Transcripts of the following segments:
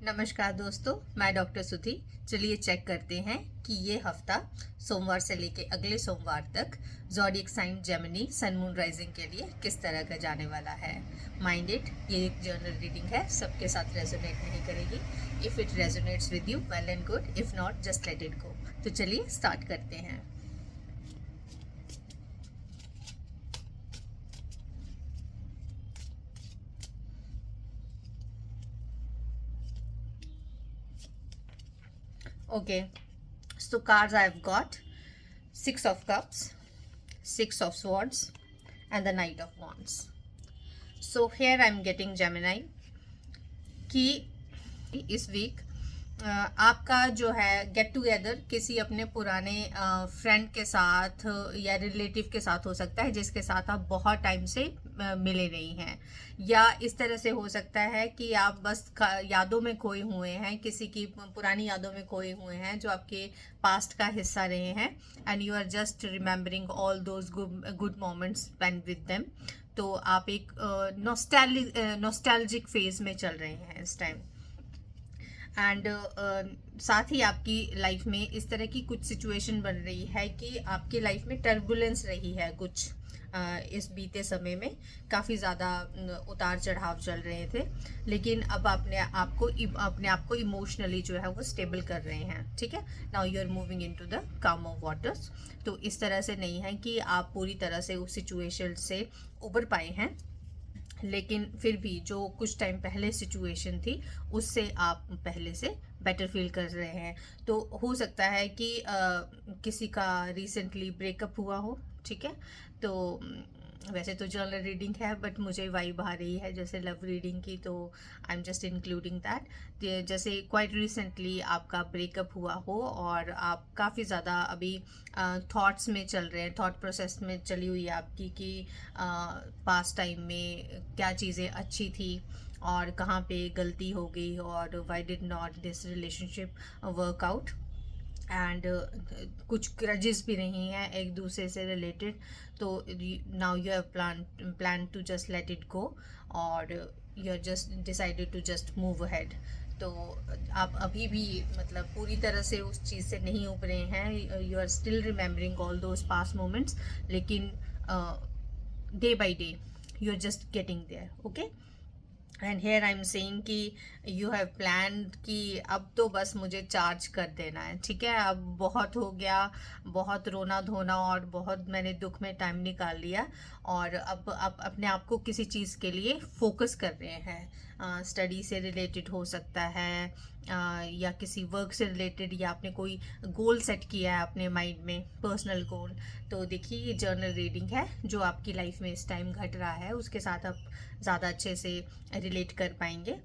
नमस्कार दोस्तों, मैं डॉक्टर सुधि। चलिए चेक करते हैं कि ये हफ्ता सोमवार से लेके अगले सोमवार तक zodiac sign Gemini sun moon rising के लिए किस तरह का जाने वाला है। माइंड इट, ये एक जर्नल रीडिंग है, सबके साथ रेजोनेट नहीं करेगी। If it resonates with you well and good, if not just let it गो। तो चलिए स्टार्ट करते हैं। Okay, so cards I've got Six of Cups, Six of Swords, and the Knight of Wands. So here I'm getting Gemini कि इस week आपका जो है get together किसी अपने पुराने फ्रेंड के साथ या रिलेटिव के साथ हो सकता है जिसके साथ आप बहुत टाइम से मिले नहीं हैं, या इस तरह से हो सकता है कि आप बस यादों में खोए हुए हैं, किसी की पुरानी यादों में खोए हुए हैं जो आपके पास्ट का हिस्सा रहे हैं, and you are just remembering all those good moments spend with them. तो आप एक नॉस्टैल्जिक फेज में चल रहे हैं इस टाइम। एंड साथ ही आपकी लाइफ में इस तरह की कुछ सिचुएशन बन रही है कि आपकी लाइफ में टर्बुलेंस रही है कुछ इस बीते समय में, काफ़ी ज़्यादा उतार चढ़ाव चल रहे थे, लेकिन अब अपने आप को इमोशनली जो है वो स्टेबल कर रहे हैं। ठीक है, now you are moving into the calm of waters. तो इस तरह से नहीं है कि आप पूरी तरह से उस सिचुएशन से उबर पाए हैं, लेकिन फिर भी जो कुछ टाइम पहले सिचुएशन थी उससे आप पहले से बेटर फील कर रहे हैं। तो हो सकता है कि किसी का रिसेंटली ब्रेकअप हुआ हो। ठीक है, तो वैसे तो जर्नल रीडिंग है, बट मुझे वाइब आ रही है जैसे लव रीडिंग की, तो I am just including that. जैसे क्वाइट रिसेंटली आपका ब्रेकअप हुआ हो और आप काफ़ी ज़्यादा अभी थॉट्स में चल रहे हैं, थॉट प्रोसेस में चली हुई है आपकी कि पास्ट टाइम में क्या चीज़ें अच्छी थी और कहाँ पे गलती हो गई, और why did not this relationship work out, and कुछ ग्रजेस भी नहीं है एक दूसरे से रिलेटेड। तो now you have plan to just let it go, और you are just decided to just move ahead. तो आप अभी भी मतलब पूरी तरह से उस चीज़ से नहीं उभरे हैं, you are still remembering all those past moments, लेकिन day by day you are just getting there. Okay, and here I am saying कि यू हैव प्लान कि अब तो बस मुझे चार्ज कर देना है। ठीक है, अब बहुत हो गया, बहुत रोना धोना और बहुत मैंने दुख में टाइम निकाल लिया, और अब आप अपने आप को किसी चीज़ के लिए फोकस कर रहे हैं। स्टडी से रिलेटेड हो सकता है, या किसी वर्क से रिलेटेड, या आपने कोई गोल सेट किया है अपने माइंड में, पर्सनल गोल। तो देखिए, ये जर्नल रीडिंग है, जो आपकी लाइफ में इस टाइम घट रहा है उसके साथ आप ज़्यादा अच्छे से रिलेट कर पाएंगे।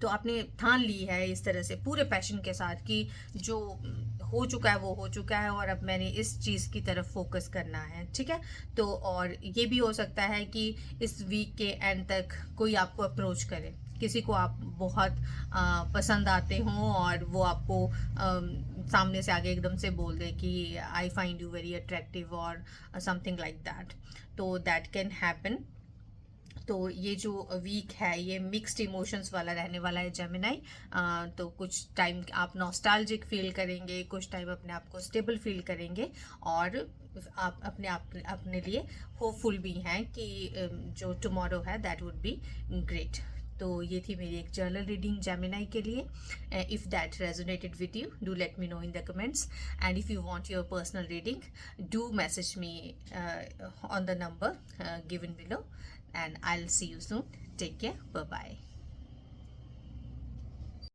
तो आपने ठान ली है इस तरह से पूरे पैशन के साथ कि जो हो चुका है वो हो चुका है, और अब मैंने इस चीज़ की तरफ फोकस करना है। ठीक है, तो और ये भी हो सकता है कि इस वीक के एंड तक कोई आपको अप्रोच करे, किसी को आप बहुत पसंद आते हों और वो आपको सामने से आगे एकदम से बोल दे कि I find you very attractive और समथिंग लाइक दैट। तो दैट कैन हैपन। तो ये जो वीक है ये मिक्स्ड इमोशंस वाला रहने वाला है जेमिनाई। तो कुछ टाइम आप नॉस्टैल्जिक फील करेंगे, कुछ टाइम अपने आप को स्टेबल फील करेंगे, और आप अपने लिए होपफुल भी हैं कि जो टुमारो है दैट वुड बी ग्रेट। तो ये थी मेरी एक जर्नल रीडिंग जेमिनाई के लिए। If that resonated with you, do let me know in the comments, and if you want your personal reading, do message me on the number given below, and I'll see you soon. Take care. Bye bye.